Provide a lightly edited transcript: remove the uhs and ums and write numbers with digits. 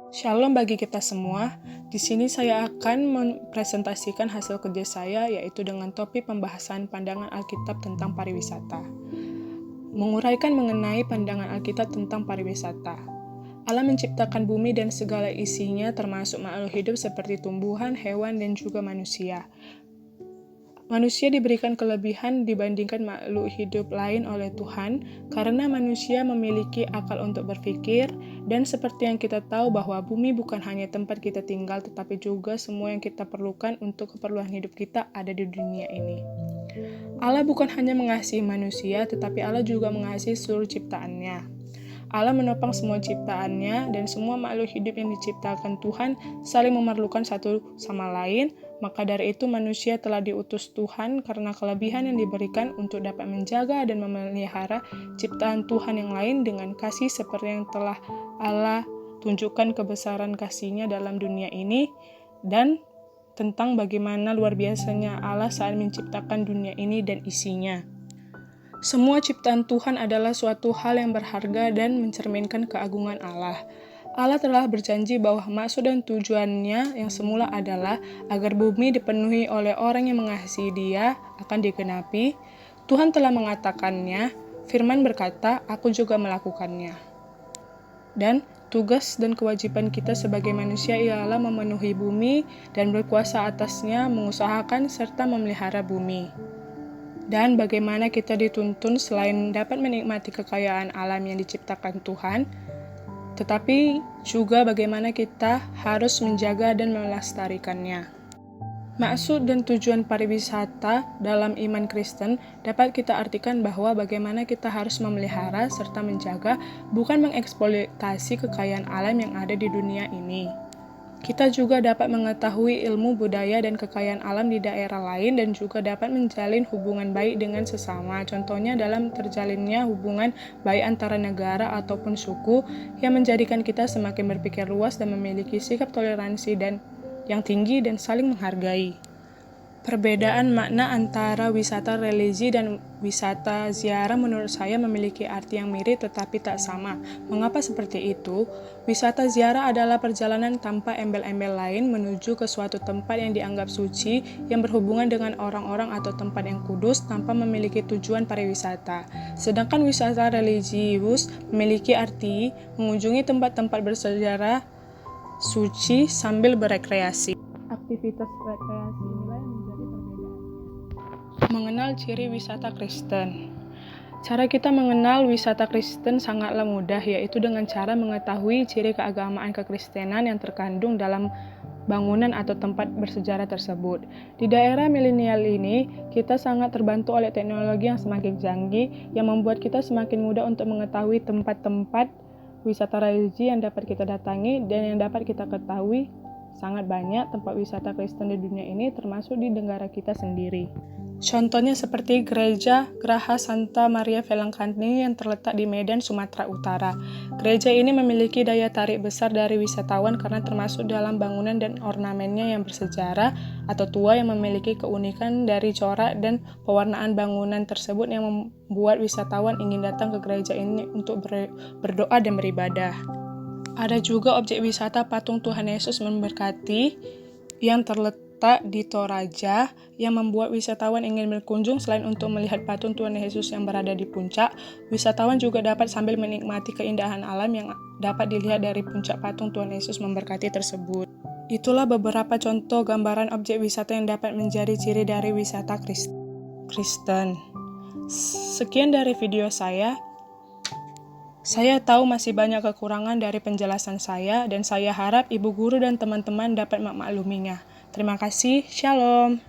Shalom bagi kita semua. Di sini saya akan mempresentasikan hasil kerja saya, yaitu dengan topik pembahasan pandangan Alkitab tentang pariwisata. Menguraikan mengenai pandangan Alkitab tentang pariwisata. Allah menciptakan bumi dan segala isinya, termasuk makhluk hidup seperti tumbuhan, hewan, dan juga manusia. Manusia diberikan kelebihan dibandingkan makhluk hidup lain oleh Tuhan karena manusia memiliki akal untuk berpikir, dan seperti yang kita tahu bahwa bumi bukan hanya tempat kita tinggal tetapi juga semua yang kita perlukan untuk keperluan hidup kita ada di dunia ini. Allah bukan hanya mengasihi manusia tetapi Allah juga mengasihi seluruh ciptaannya. Allah menopang semua ciptaannya, dan semua makhluk hidup yang diciptakan Tuhan saling memerlukan satu sama lain. Maka dari itu manusia telah diutus Tuhan karena kelebihan yang diberikan untuk dapat menjaga dan memelihara ciptaan Tuhan yang lain dengan kasih seperti yang telah Allah tunjukkan kebesaran kasih-Nya dalam dunia ini, dan tentang bagaimana luar biasanya Allah saat menciptakan dunia ini dan isinya. Semua ciptaan Tuhan adalah suatu hal yang berharga dan mencerminkan keagungan Allah. Allah telah berjanji bahwa maksud dan tujuannya yang semula adalah agar bumi dipenuhi oleh orang yang mengasihi Dia akan digenapi. Tuhan telah mengatakannya, firman berkata, "Aku juga melakukannya." Dan tugas dan kewajiban kita sebagai manusia ialah memenuhi bumi dan berkuasa atasnya, mengusahakan serta memelihara bumi. Dan bagaimana kita dituntun selain dapat menikmati kekayaan alam yang diciptakan Tuhan, tetapi juga bagaimana kita harus menjaga dan melestarikannya. Maksud dan tujuan pariwisata dalam iman Kristen dapat kita artikan bahwa bagaimana kita harus memelihara serta menjaga, bukan mengeksploitasi kekayaan alam yang ada di dunia ini. Kita juga dapat mengetahui ilmu budaya dan kekayaan alam di daerah lain dan juga dapat menjalin hubungan baik dengan sesama. Contohnya dalam terjalinnya hubungan baik antara negara ataupun suku yang menjadikan kita semakin berpikir luas dan memiliki sikap toleransi dan yang tinggi dan saling menghargai. Perbedaan makna antara wisata religi dan wisata ziarah menurut saya memiliki arti yang mirip tetapi tak sama. Mengapa seperti itu? Wisata ziarah adalah perjalanan tanpa embel-embel lain menuju ke suatu tempat yang dianggap suci yang berhubungan dengan orang-orang atau tempat yang kudus tanpa memiliki tujuan pariwisata. Sedangkan wisata religius memiliki arti mengunjungi tempat-tempat bersejarah suci sambil berekreasi. Aktivitas rekreasi inilah yang menjadi perbedaannya. Mengenal ciri wisata Kristen. Cara kita mengenal wisata Kristen sangatlah mudah, yaitu dengan cara mengetahui ciri keagamaan kekristenan yang terkandung dalam bangunan atau tempat bersejarah tersebut. Di daerah milenial ini, kita sangat terbantu oleh teknologi yang semakin canggih, yang membuat kita semakin mudah untuk mengetahui tempat-tempat wisata religi yang dapat kita datangi dan yang dapat kita ketahui. Sangat banyak tempat wisata Kristen di dunia ini, termasuk di negara kita sendiri. Contohnya seperti Gereja Graha Santa Maria Velangkani yang terletak di Medan, Sumatera Utara. Gereja ini memiliki daya tarik besar dari wisatawan karena termasuk dalam bangunan dan ornamennya yang bersejarah atau tua yang memiliki keunikan dari corak dan pewarnaan bangunan tersebut yang membuat wisatawan ingin datang ke gereja ini untuk berdoa dan beribadah. Ada juga objek wisata patung Tuhan Yesus memberkati yang terletak di Toraja yang membuat wisatawan ingin berkunjung. Selain untuk melihat patung Tuhan Yesus yang berada di puncak, wisatawan juga dapat sambil menikmati keindahan alam yang dapat dilihat dari puncak patung Tuhan Yesus memberkati tersebut. Itulah beberapa contoh gambaran objek wisata yang dapat menjadi ciri dari wisata Kristen. Sekian dari video saya. Saya tahu masih banyak kekurangan dari penjelasan saya, dan saya harap ibu guru dan teman-teman dapat memakluminya. Terima kasih, Shalom.